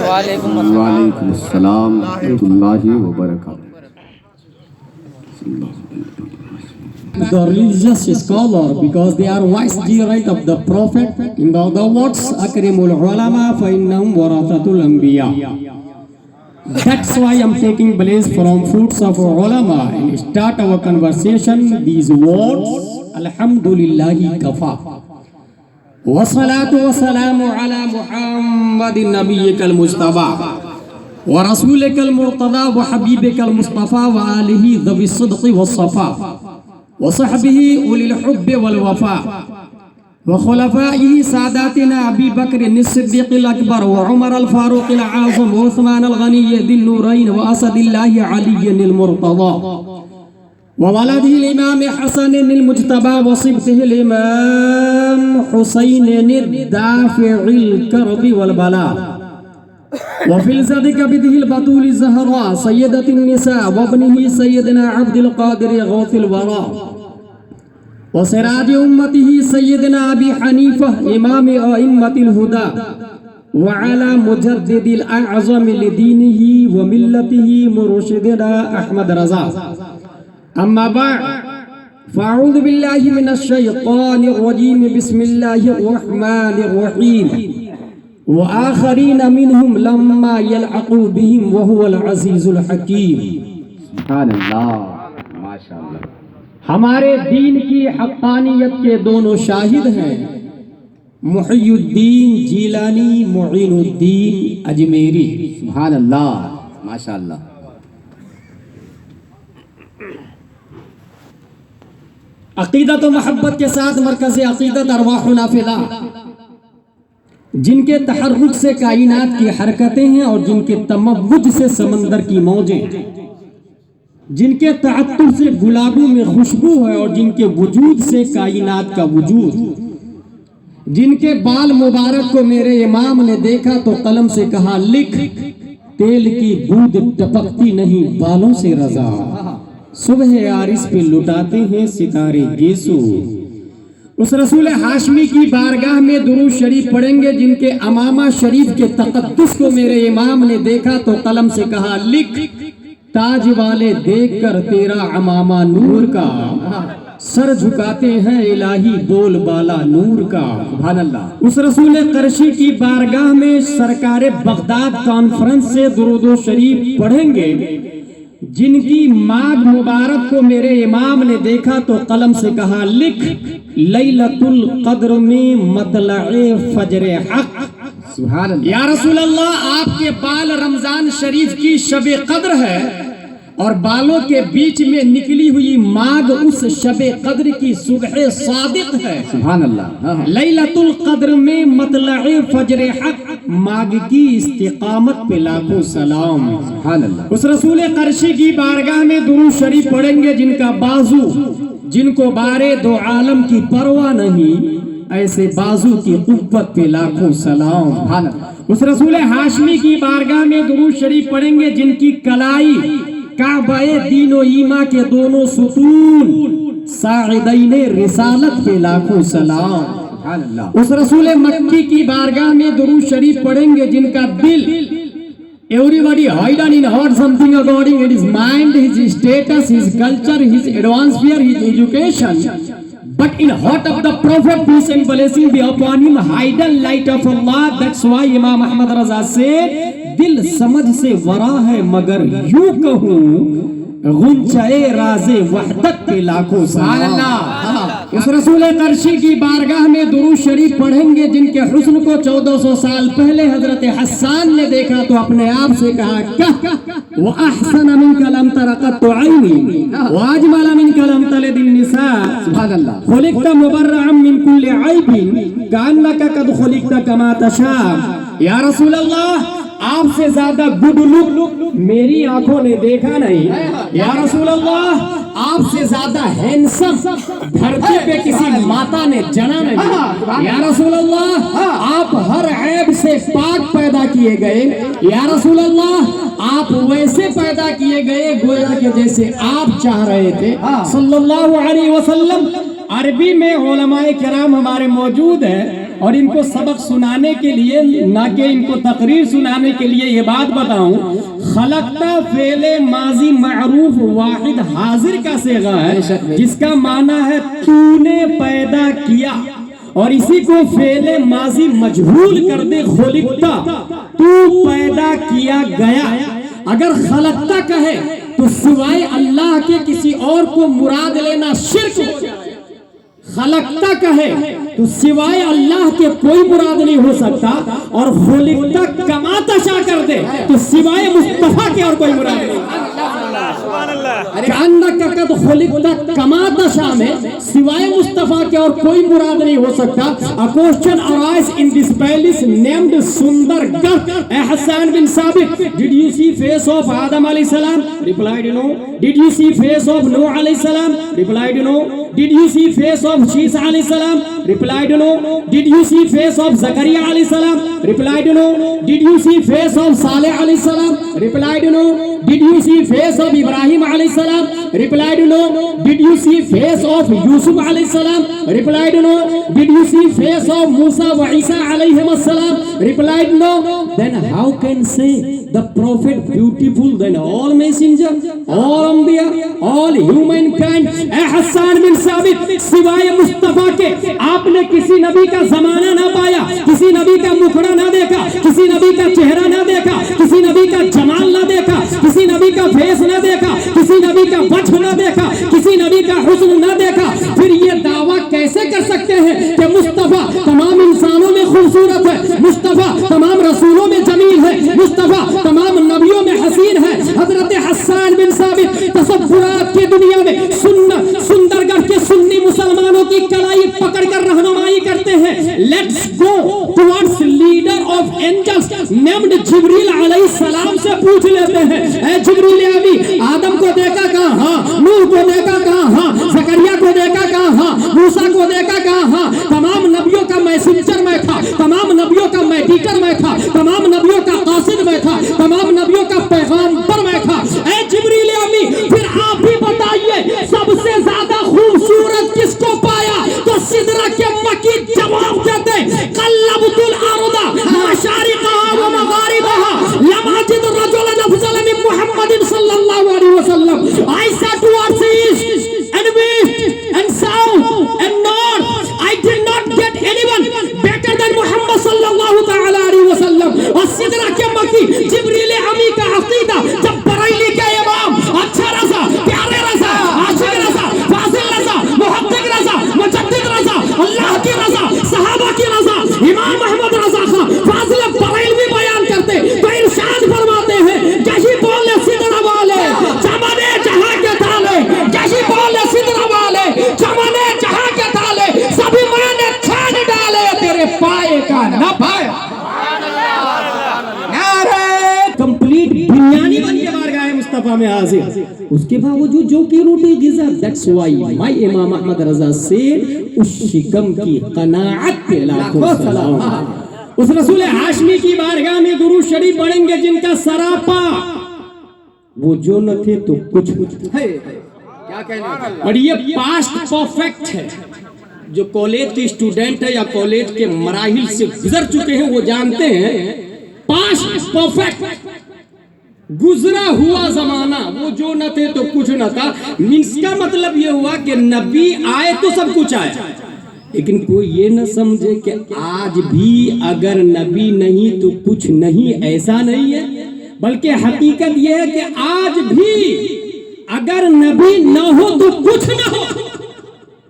وعلیکم السلام ورحمۃ اللہ وبرکاتہ. The religious scholar, because they are vicegerent of the Prophet. In the other words, Akrimul Ulama فإنهم ورثة الأنبياء. That's why I'm taking place from fruits of ulama and start our conversation. These words, Alhamdulillahi kafa. Wassalatu wassalamu ala Muhammadin nabiyyikal Mustafa wa rasulikal murtada wa habibikal Mustafa wa alihi dhawi sidqi was safa wa sahbihi ulil hubbi wal wafa wa khulafaihi sadatina Abi Bakr as-Siddiq al-Akbar wa Umar al-Faruq al-Azam wa Uthman al-Ghani dhil nurayn wa asadillahi Ali al-Murtada wa waladihi al-Imam Hasan al-Mujtaba wa sibtihi al-Imam Husayn al-Dafi' al-Karbi wal-Bala wa fil zadika bidhi al-Batul al-Zahra sayyidati an-nisa wa ibnihi sayyidina Abdul Qadir Ghawth al-Wara wa siraj ummatihi sayyidina Abi Hanifa imam a'immat al-huda wa ala mujaddid al-a'zam li dinihi wa millatihi murshidina Ahmad Raza. Amma ba'd, fa'udhu billahi minash shaytanir rajim. Bismillahir rahmanir rahim. Wa akharina minhum lamma yal'aqu bihim wa huwa al-azizul hakim. سبحان اللہ، ماشاءاللہ. ہمارے دین کی حقانیت کے دونوں شاہد ہیں، محی الدین جیلانی، معین الدین اجمیری. سبحان اللہ، ماشاءاللہ. عقیدت و محبت کے ساتھ مرکز عقیدت ارواح نافذہ، جن کے تحرک سے کائنات کی حرکتیں ہیں اور جن کے تموج سے سمندر کی موجیں، جن کے تعطر سے گلابوں میں خوشبو ہے اور جن کے وجود سے کائنات کا وجود، جن کے بال مبارک کو میرے امام نے دیکھا تو قلم سے کہا لکھ، تیل کی بوند ٹپکتی نہیں بالوں سے رضا، صبح عارس پہ لٹاتے ہیں ستارے گیسو. اس رسول ہاشمی کی بارگاہ میں درود شریف پڑھیں گے جن کے امامہ شریف کے تقدس کو میرے امام نے دیکھا تو قلم سے کہا لکھ، تاج والے دیکھ کر تیرا امامہ نور کا، سر جھکاتے ہیں الہی بول بالا نور کا. سبحان اللہ. اس رسول قرشی کی بارگاہ میں سرکار بغداد کانفرنس سے درود و شریف پڑھیں گے جن کی ماگ مبارک کو میرے امام نے دیکھا تو قلم سے کہا لکھ، لیلۃ القدر میں مطلع فجر حق. سبحان اللہ. یا رسول اللہ، آپ کے بال رمضان شریف کی شب قدر ہے اور بالوں کے بیچ میں نکلی ہوئی ماگ اس شب قدر کی صبح صادق ہے. سبحان اللہ. لیلۃ القدر میں مطلع فجر حق، ماگ کی استقامت پہ لاکھوں سلام. سبحان اللہ. اس رسول قرشی کی بارگاہ میں درود شریف پڑھیں گے جن کا بازو، جن کو بارے دو عالم کی پرواہ نہیں، ایسے بازو کی قوت پہ لاکھوں سلام. سبحان اللہ. اس رسول ہاشمی کی بارگاہ میں درود شریف پڑھیں گے جن کی کلائی کعبہ دین و ایما کے دونوں ستون، ساعدین رسالت پہ لاکھوں سلام. سبحان اللہ. اس رسول مکی کی بارگاہ میں درود شریف پڑھیں گے جن کا دل، everybody hide and heard something according to his mind, his status, his culture, his atmosphere, his education. But in heart of the Prophet, peace and blessing be upon him, hidden light of Allah. That's why Imam Ahmad Raza said, دل سمجھ سے ورا ہے مگر یوں کہوں، غنچۂ راز وحدت پہ لاکھوں سبحان اللہ. اس رسول قرشی کی بارگاہ میں درود شریف پڑھیں گے جن کے حسن کو 1400 سال پہلے حضرت حسان نے دیکھا تو اپنے آپ سے کہا کہ وَأَحْسَنَ مِنْكَ لَمْ تَرَ قَطُّ عَيْنِي وَأَجْمَلَ مِنْكَ لَمْ تَلِدِ النِّسَاءُ. سبحان اللہ. خلقت مبرعا من كل عیب كأنك قد خلقت كما تشاء. یا رسول اللہ، آپ سے زیادہ گڈ لک میری آنکھوں نے دیکھا نہیں. یا رسول اللہ، آپ سے زیادہ ہینسم دھرتی پہ کسی ماتا نے جنا نہیں. یا رسول اللہ، آپ ہر عیب سے پاک پیدا کیے گئے. یا رسول اللہ، آپ ویسے پیدا کیے گئے گویا کہ جیسے آپ چاہ رہے تھے صلی اللہ علیہ وسلم. عربی میں علماء کرام ہمارے موجود ہیں. اور ان کو سبق سنانے کے لیے نہ کہ ان کو تقریر سنانے کے لیے یہ بات بتاؤں، خلقتا فعل ماضی معروف واحد حاضر کا صیغہ ہے جس کا معنی ہے تو نے پیدا کیا، اور اسی کو فعل ماضی مجہول کر دے خلقتا، تو پیدا کیا گیا۔ اگر خلقتا کہے تو سوائے اللہ کے کسی اور کو مراد لینا شرک ہو جائے، خلقتا کہے تو سوائے اللہ کے کوئی مراد نہیں ہو سکتا، اور خلقتا کما تشاء کر دے تو سوائے مصطفیٰ کے اور کوئی مراد نہیں۔ کأنک قد خلقت کما تشاء میں سوائے مصطفیٰ کے اور کوئی مراد نہیں ہو سکتا۔ A question arise in this palace named Sundar Garh. Hassan bin Sabit, did you see face of Adam alayhi salam? Replied no. Did you see face of Noah alayhi salam? Replied no. Did you see face of Isa alayhi salam? Replied no. Did you see face of Zakaria alayhi salam? Replied no. Did you see face of Saleh alayhi salam? Replied no. Did you see face of Ibrahim alayhi salam? Replied no. Did you see face of Yusuf alayhi salam? Replied no. Did you see face of Musa wa Isa alayhim assalam? Replied no. Then how can say the prophet beautiful than all messenger, all anbiya, all humankind? اے حسان بن ثابت، سوائے مصطفیٰ کے آپ نے کسی نبی کا زمانہ نہ پایا، کسی نبی کا مکھڑا نہ دیکھا، کسی نبی کا چہرہ نہ دیکھا، کسی نبی کا جمال نہ دیکھا، کسی نبی کا فیس نہ دیکھا، کسی نبی کا وجہ نہ دیکھا، کسی نبی کا حسن نہ دیکھا، پھر یہ دعویٰ کیسے کر سکتے ہیں کہ مصطفیٰ تمام انسانوں میں خوبصورت ہے، مصطفیٰ تمام رسولوں میں جمیل ہے، مصطفیٰ تمام نبیوں میں حسین ہے؟ حضرت حسان بن ثابت تصورات کی دنیا میں سندر گڑھ کے سنی مسلمانوں کی کلائی پکڑ کر رہنمائی کرتے ہیں۔ Let's go towards leader of angels named جبریل علیہ السلام سے پوچھ لیتے ہیں، اے جبریل امی، آدم کو دیکھا کہاں؟ ہاں۔ نوح کو دیکھا کہاں؟ ہاں۔ زکریا کو دیکھا کہاں؟ ہاں۔ موسیٰ کو دیکھا کہاں؟ ہاں۔ تمام نبیوں کا میسنجر میں تھا، تمام نبیوں کا میڈیٹر میں تھا، تمام نبیوں کا قاصد میں تھا، تمام نبیوں کا پیغامبر میں تھا۔ اے جبریل امی، پھر آپ ہی بتائیے سب سے زیادہ خوبصورت کس کو پایا؟ تو سدرہ کے مکی جواب دیتے، قلبت الارض مشارقها ومغاربها لم اجد رجلا افضل من محمد صلی اللہ علیہ وسلم۔ I said towards east and west and south and north, I did not get anyone better than Muhammad صلی اللہ تعالی علیہ وسلم۔ اور سدرہ کے مکی جبریل امی کا عقیدہ جب بریلی کے امام اچھا رضا، پیارے رضا، عاشق رضا، فاضل رضا، محقق رضا، مجدد رضا، اللہ کی رضا، صحابہ کی رضا، امام احمد رضا خان فاضل بریلوی بیان کرتے تو ارشاد فرماتے ہیں، جیسی بولے سدرہ والے چمنے جہاں کے تالے، جیسی بولے سدرہ والے چمنے جہاں کے تالے، سبھی میں نے چھان ڈالے تیرے پائے کا نہ پایا۔ کمپلیٹ بنیانی بن کے بارگاہ مصطفیٰ میں حاضر، اس کے باوجود جو کی روٹی غذا، that's why my امام احمد رضا سے اس شکم کی قناعت پہ لاکھوں سلام۔ اس رسول ہاشمی کی بارگاہ میں درود شریف پڑھیں گے جن کا سراپا وہ جو نہ تھے تو کچھ ہے، اور یہ پاسٹ پرفیکٹ ہے۔ جو کالج کے اسٹوڈنٹ ہے یا کالج کے مراحل سے گزر چکے ہیں وہ جانتے ہیں پاسٹ پرفیکٹ، گزرا ہوا زمانہ وہ جو نہ تھے تو کچھ نہ تھا۔ مینس کا مطلب یہ ہوا کہ نبی آئے تو سب کچھ آیا، لیکن کوئی یہ نہ سمجھے کہ آج بھی اگر نبی نہیں تو کچھ نہیں، ایسا نہیں ہے، بلکہ حقیقت یہ ہے کہ آج بھی اگر نبی نہ ہو تو کچھ نہ ہو،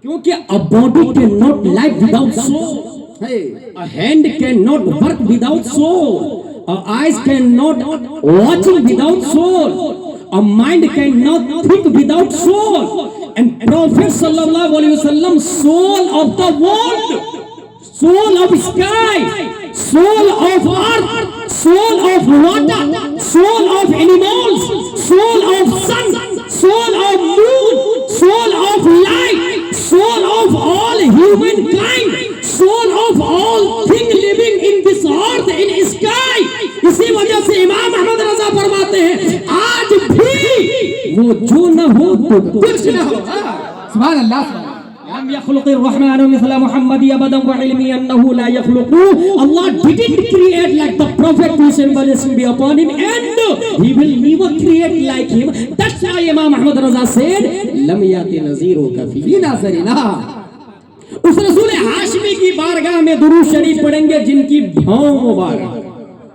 کیونکہ a body cannot live without soul, a hand cannot work without soul, a eyes cannot watch without soul, a mind cannot think without soul, and Prophet sallallahu alaihi wasallam, soul of the world, soul of sky, soul of earth, soul of water, soul of animals, soul of sun, soul of moon, soul of light, soul of all humankind, soul of all things living in this earth, in sky. اسی وجہ سے امام احمد رضا فرماتے ہیں آج بھی وہ جو نہ ہو تو کچھ نہ ہو۔ سبحان اللہ۔ لم يخلق الرحمن مثل محمد ابدا وعلمي انه لا يخلق. Allah didn't create like the prophet, peace and blessing be upon him, and he will never create like him. That's why Imam Ahmad Raza said لم يأتي نظيرك في ناظرنا. اس رسول ہاشمی کی بارگاہ میں درود شریف پڑھیں گے جن کی بھاؤں مبارک.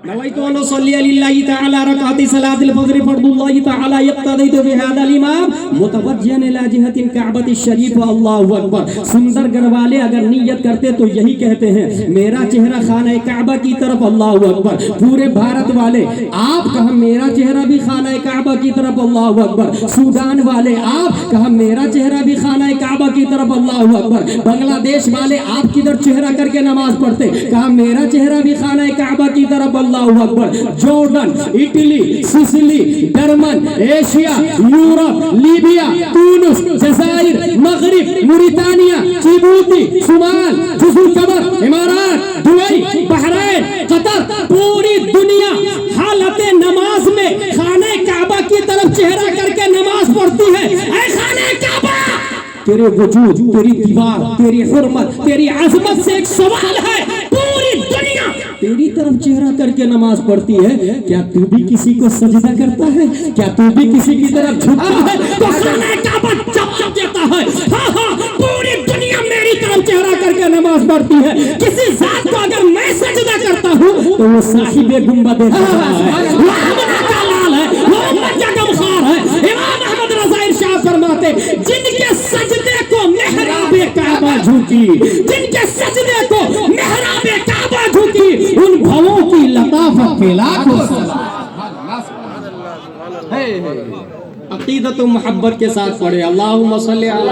نويت أن أصلي لله تعالى ركعتي صلاة الفجر فرض الله تعالى يقتضي بهذا الإمام متوجها إلى جهة الكعبة الشريفة. الله أكبر. سندر گھر والے اگر نیت کرتے تو یہی کہتے ہیں میرا چہرہ خانہ کعبہ کی طرف. اللہ اکبر. پورے بھارت والے آپ کہا میرا چہرہ بھی خانہ کعبہ کی طرف. اللہ اکبر. سودان والے آپ کہا میرا چہرہ بھی خانہ کعبہ کی طرف. اللہ اکبر. بنگلہ دیش والے آپ کدھر چہرہ کر کے نماز پڑھتے؟ کہا میرا چہرہ بھی خانہ کعبہ کی طرف. اللہ اکبر. Jordan, Italy, Sicily, German, Asia, Europe, Libya, تونس، جزائر، مغرب، موریتانیہ، جیبوتی، صومال، جزر قمر، امارات، دبئی، بحرین، قطر، پوری دنیا حالت نماز میں خانہ کعبہ کی طرف چہرہ کر کے نماز پڑھتی ہے. اے خانہ کعبہ، تیرے وجود، تیری دیوار، تیری حرمت، تیری عظمت سے ایک سوال ہے. پوری دنیا تیری طرف چہرہ کر کے نماز پڑھتی ہے، کیا تو بھی کسی کو سجدہ کرتا ہے؟ کیا تو بھی کسی کی طرف جھکتا ہے؟ تو خانہ کعبہ جواب دیتا ہے ہاں ہاں، پوری دنیا میری طرف چہرہ کر کے نماز پڑھتی ہے. کسی ذات کو اگر میں سجدہ کرتا ہوں تو وہ صاحب گنبد خزرا ہے، وہ آمنہ کا لال ہے، وہ امت کا غمخوار ہے. امام احمد رضا ارشاد فرماتے جن کے سجدے کو محراب کعبہ جھوکی، جن کے سجدے کو محراب کعبہ جھوکی، ان بھووں کی لطافت کے لاکھوں عقیدت و محبت کے ساتھ پڑھے. اللہم صلی علی